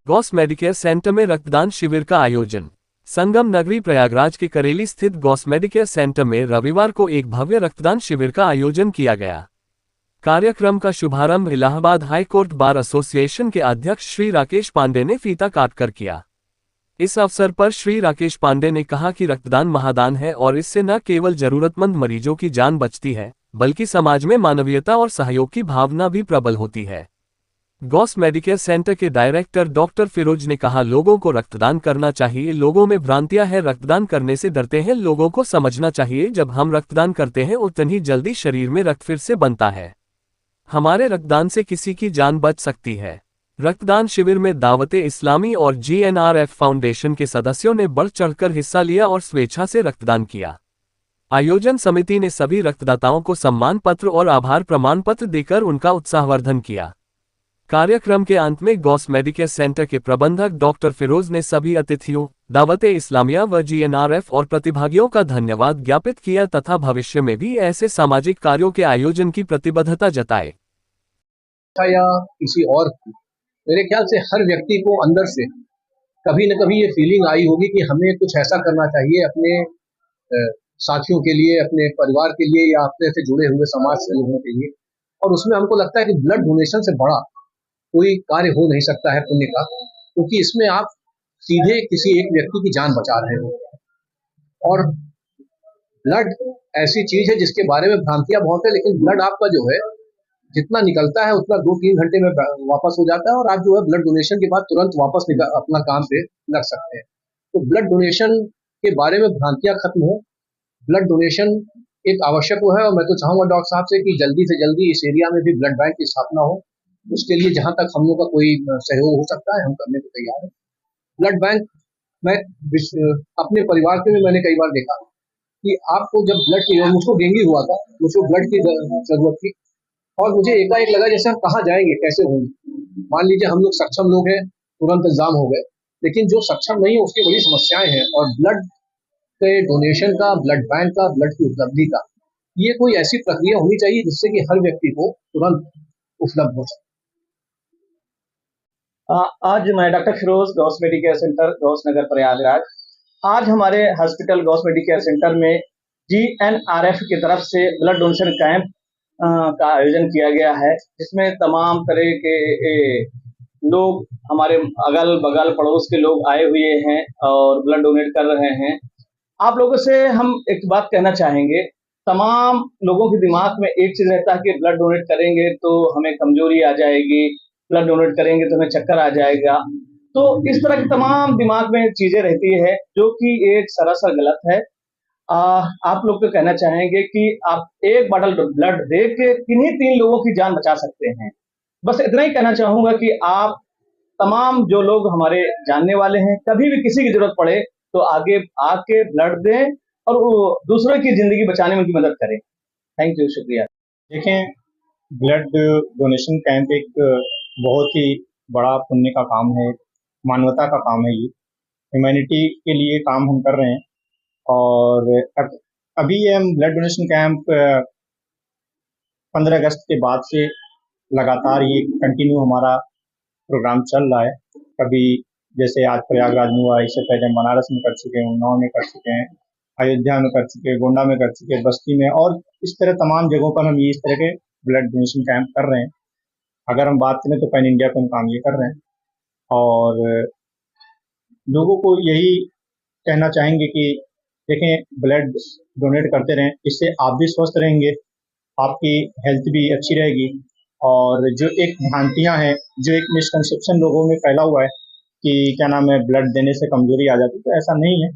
Gauss medicare centre में रक्तदान शिविर का आयोजन। संगम नगरी प्रयागराज के करेली स्थित गॉस मेडिकेयर सेंटर में रविवार को एक भव्य रक्तदान शिविर का आयोजन किया गया। कार्यक्रम का शुभारंभ Allahabad high court bar association के अध्यक्ष श्री राकेश पांडे ने फीता काटकर किया। इस अवसर पर श्री राकेश पांडे ने कहा कि रक्तदान महादान है और इससे न केवल जरूरतमंद मरीजों की जान बचती है, बल्कि समाज में मानवीयता और सहयोग की भावना भी प्रबल होती है। गॉस मेडिकेयर सेंटर के डायरेक्टर डॉक्टर फिरोज ने कहा, लोगों को रक्तदान करना चाहिए। लोगों में भ्रांतियां हैं, रक्तदान करने से डरते हैं। लोगों को समझना चाहिए, जब हम रक्तदान करते हैं उतनी जल्दी शरीर में रक्त फिर से बनता है। हमारे रक्तदान से किसी की जान बच सकती है। रक्तदान शिविर में दावते इस्लामी और GNRF फाउंडेशन के सदस्यों ने बढ़ चढ़कर हिस्सा लिया और स्वेच्छा से रक्तदान किया। आयोजन समिति ने सभी रक्तदाताओं को सम्मान पत्र और आभार प्रमाण पत्र देकर उनका उत्साहवर्धन किया। कार्यक्रम के अंत में गॉस मेडिकेयर सेंटर के प्रबंधक डॉक्टर फिरोज ने सभी अतिथियों, दावते इस्लामिया व GNRF और प्रतिभागियों का धन्यवाद ज्ञापित किया तथा भविष्य में भी ऐसे सामाजिक कार्यों के आयोजन की प्रतिबद्धता जताई। या किसी और की, मेरे ख्याल से हर व्यक्ति को अंदर से कभी न कभी ये फीलिंग आई होगी कि हमें कुछ ऐसा करना चाहिए अपने साथियों के लिए, अपने परिवार के लिए या अपने से जुड़े हुए समाज से लोगों के लिए। और उसमें हमको लगता है कि ब्लड डोनेशन से बड़ा कोई कार्य हो नहीं सकता है पुण्य का, क्योंकि इसमें आप सीधे किसी एक व्यक्ति की जान बचा रहे हो। और ब्लड ऐसी चीज है जिसके बारे में भ्रांतियां बहुत है, लेकिन ब्लड आपका जो है जितना निकलता है उतना 2-3 घंटे में वापस हो जाता है और आप जो है ब्लड डोनेशन के बाद तुरंत वापस अपना काम पे लग सकते हैं। तो ब्लड डोनेशन के बारे में भ्रांतियां खत्म हो। ब्लड डोनेशन एक आवश्यक है और मैं तो चाहूंगा डॉक्टर साहब से कि जल्दी से जल्दी इस एरिया में भी ब्लड बैंक की स्थापना हो। उसके लिए जहां तक हम लोग का कोई सहयोग हो सकता है हम करने को तैयार हैं। ब्लड बैंक मैं अपने परिवार के में मैंने कई बार देखा कि आपको जब ब्लड की, मुझको डेंगू हुआ था, मुझको ब्लड की जरूरत थी और मुझे एकाएक लगा जैसे हम कहाँ जाएंगे, कैसे होंगे। मान लीजिए हम लोग सक्षम लोग हैं, तुरंत इंतजाम हो गए, लेकिन जो सक्षम नहीं है उसकी बड़ी समस्याएं हैं। और ब्लड के डोनेशन का, ब्लड बैंक का, ब्लड की उपलब्धि का, ये कोई ऐसी प्रक्रिया होनी चाहिए जिससे कि हर व्यक्ति को तुरंत उपलब्ध हो सके। आज मैं doctor Firoz, Ghaus medicare centre Ghaus Nagar Prayagraj. आज हमारे हॉस्पिटल गॉस मेडिकेयर सेंटर में GNRF की तरफ से ब्लड डोनेशन कैंप का आयोजन किया गया है, जिसमें तमाम तरह के लोग, हमारे अगल बगल पड़ोस के लोग आए हुए हैं और ब्लड डोनेट कर रहे हैं। आप लोगों से हम एक बात कहना चाहेंगे, तमाम लोगों के दिमाग में एक चीज रहता है कि ब्लड डोनेट करेंगे तो हमें कमजोरी आ जाएगी, ब्लड डोनेट करेंगे तो हमें चक्कर आ जाएगा। तो इस तरह की तमाम दिमाग में चीजें रहती है जो कि एक सरासर गलत है। आप लोग को कहना चाहेंगे कि आप एक बॉटल ब्लड दे के किन्हीं 3 लोगों की जान बचा सकते हैं। बस इतना ही कहना चाहूंगा कि आप तमाम जो लोग हमारे जानने वाले हैं, कभी भी किसी की जरूरत पड़े तो आगे आके ब्लड दें और वो दूसरों की जिंदगी बचाने में उनकी मदद करें। थैंक यू, शुक्रिया। देखें, ब्लड डोनेशन कैंप एक बहुत ही बड़ा पुण्य का काम है, मानवता का काम है। ये ह्यूमैनिटी के लिए काम हम कर रहे हैं और अभी हम ब्लड डोनेशन कैंप 15 अगस्त के बाद से लगातार ये कंटिन्यू हमारा प्रोग्राम चल रहा है। कभी जैसे आज प्रयागराज में हुआ, इससे पहले बनारस में कर चुके हैं, उन्नाव में कर चुके हैं, अयोध्या में कर चुके हैं, गोंडा में कर चुके हैं, बस्ती में, और इस तरह तमाम जगहों पर हम ये इस तरह के ब्लड डोनेशन कैंप कर रहे हैं। अगर हम बात करें तो पैन इंडिया पर हम काम ये कर रहे हैं और लोगों को यही कहना चाहेंगे कि देखें, ब्लड डोनेट करते रहें, इससे आप भी स्वस्थ रहेंगे, आपकी हेल्थ भी अच्छी रहेगी। और जो एक भ्रांतियां हैं, जो एक मिसकंसेप्शन लोगों में फैला हुआ है कि क्या नाम है, ब्लड देने से कमजोरी आ जाती है, तो ऐसा नहीं है।